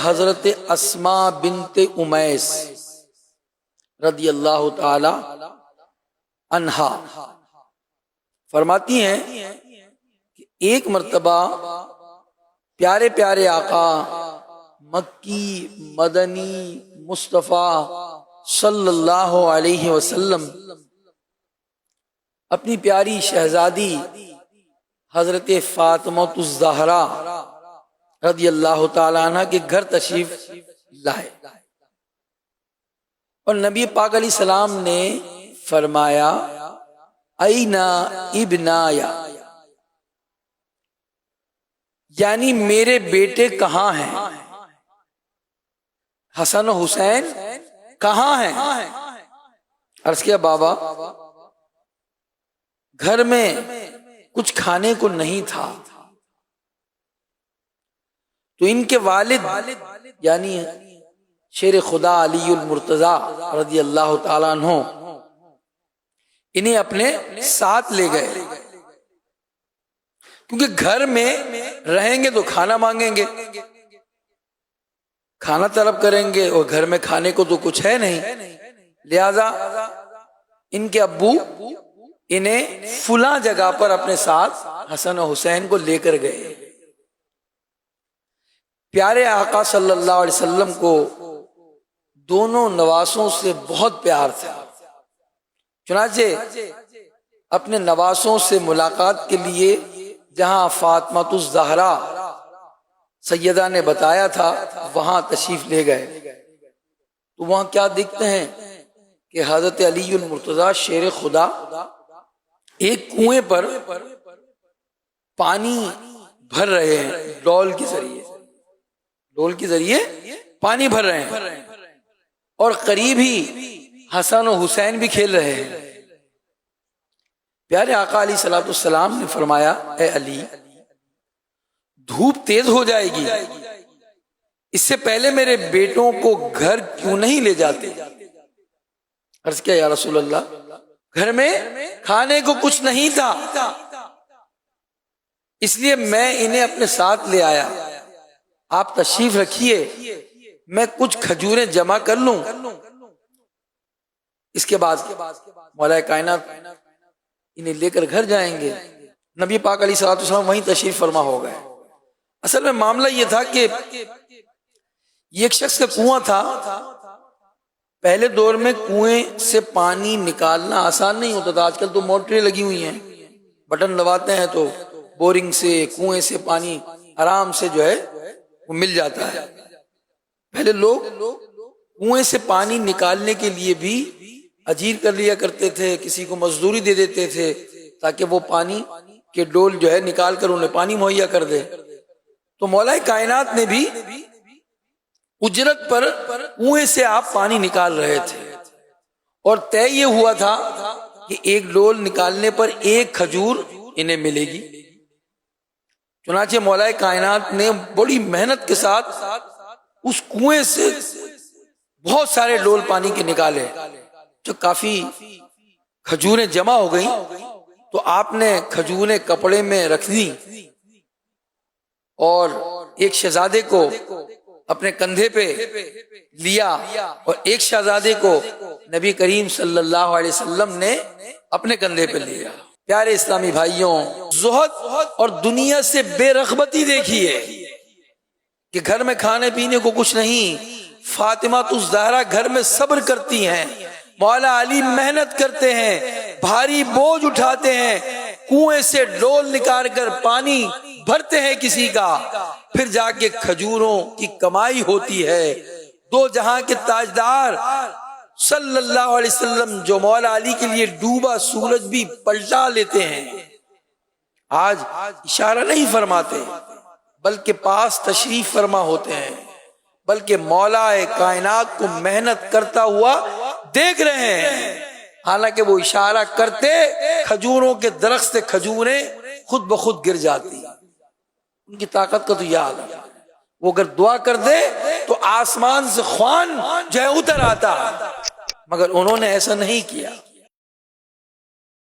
حضرت اسماء بنت امیس رضی اللہ تعالی عنہا فرماتی ہیں کہ ایک مرتبہ پیارے پیارے آقا مکی مدنی مصطفیٰ صلی اللہ علیہ وسلم اپنی پیاری شہزادی حضرت فاطمہ الزہرا رضی اللہ تعالی عنہ کے گھر تشریف لائے، اور نبی پاک علیہ السلام نے فرمایا اینا ابنایا، یعنی میرے بیٹے کہاں ہیں، حسن و حسین کہاں ہیں؟ عرض کیا بابا گھر میں کچھ کھانے کو نہیں تھا، تو ان کے والد یعنی شیر خدا علی المرتضیٰ رضی اللہ تعالیٰ عنہ انہیں اپنے ساتھ لے گئے، کیونکہ گھر میں رہیں گے تو کھانا مانگیں گے، کھانا طلب کریں گے، اور گھر میں کھانے کو تو کچھ ہے نہیں، لہذا ان کے ابو انہیں فلاں جگہ پر اپنے ساتھ حسن و حسین کو لے کر گئے۔ پیارے آقا صلی اللہ علیہ وسلم کو دونوں نواسوں سے بہت پیار تھا، چنانچہ اپنے نواسوں سے ملاقات کے لیے جہاں فاطمہ الزہرا سیدہ نے بتایا تھا وہاں تشریف لے گئے، تو وہاں کیا دیکھتے ہیں کہ حضرت علی المرتضیٰ شیر خدا ایک کنویں پر پانی بھر رہے ہیں، ڈول کے ذریعے پانی بھر رہے ہیں، اور قریب ہی حسن و حسین بھی کھیل رہے ہیں۔ پیارے آقا علیہ الصلوۃ والسلام نے فرمایا اے علی دھوپ تیز ہو جائے گی، اس سے پہلے میرے بیٹوں کو گھر کیوں نہیں لے جاتے؟ عرض کیا یا رسول اللہ گھر میں کھانے کو کچھ نہیں تھا، اس لیے میں انہیں اپنے ساتھ لے آیا، آپ تشریف رکھیے، میں کچھ کھجوریں جمع کر لوں، اس کے بعد مولا کائنات انہیں لے کر گھر جائیں گے۔ نبی پاک علیہ الصلوۃ والسلام وہیں تشریف فرما ہو گئے۔ اصل میں معاملہ یہ تھا کہ یہ ایک شخص کا کنواں تھا، پہلے دور میں کنویں سے پانی نکالنا آسان نہیں ہوتا تھا، آج کل تو موٹریں لگی ہوئی ہیں، بٹن دباتے ہیں تو بورنگ سے کنویں سے پانی آرام سے جو ہے وہ مل جاتا ہے۔ پہلے لوگ کنویں سے پانی نکالنے کے لیے بھی اجیر کر لیا کرتے تھے، کسی کو مزدوری دے دیتے تھے تاکہ وہ پانی کے ڈول جو ہے نکال کر انہیں پانی مہیا کر دے۔ تو مولا کائنات نے بھی اجرت پر کنویں سے آپ پانی نکال رہے تھے، اور طے یہ ہوا تھا کہ ایک ڈول نکالنے پر ایک کھجور انہیں ملے گی۔ چنانچہ مولا کائنات نے بڑی محنت کے ساتھ اس کنویں سے بہت سارے ڈول پانی کے نکالے، جو کافی کھجوریں جمع ہو گئیں تو آپ نے کھجوریں کپڑے میں رکھ دی، اور ایک شہزادے کو اپنے کندھے پہ لیا، اور ایک شہزادے کو نبی کریم صلی اللہ علیہ وسلم نے اپنے کندھے پہ لیا۔ پیارے اسلامی بھائیوں، زہد اور دنیا سے بے رغبتی دیکھیے کہ گھر میں کھانے پینے کو کچھ نہیں، فاطمہ الزہرا گھر میں صبر کرتی ہیں، مولا علی محنت کرتے ہیں، بھاری بوجھ اٹھاتے ہیں، کنویں سے ڈول نکال کر پانی بھرتے ہیں کسی کا، پھر جا کے کھجوروں کی کمائی ہوتی ہے۔ دو جہاں کے تاجدار صلی اللہ علیہ وسلم جو مولا علی کے لیے ڈوبا سورج بھی پلٹا لیتے ہیں، آج اشارہ نہیں فرماتے بلکہ پاس تشریف فرما ہوتے ہیں، بلکہ مولا کائنات کو محنت کرتا ہوا دیکھ رہے ہیں، حالانکہ وہ اشارہ کرتے کھجوروں کے درخت سے کھجوریں خود بخود گر جاتی، ان کی طاقت کا تو یاد ہے، وہ اگر دعا کر دے تو آسمان سے خوان جو ہے اتر آتا، مگر انہوں نے ایسا نہیں کیا۔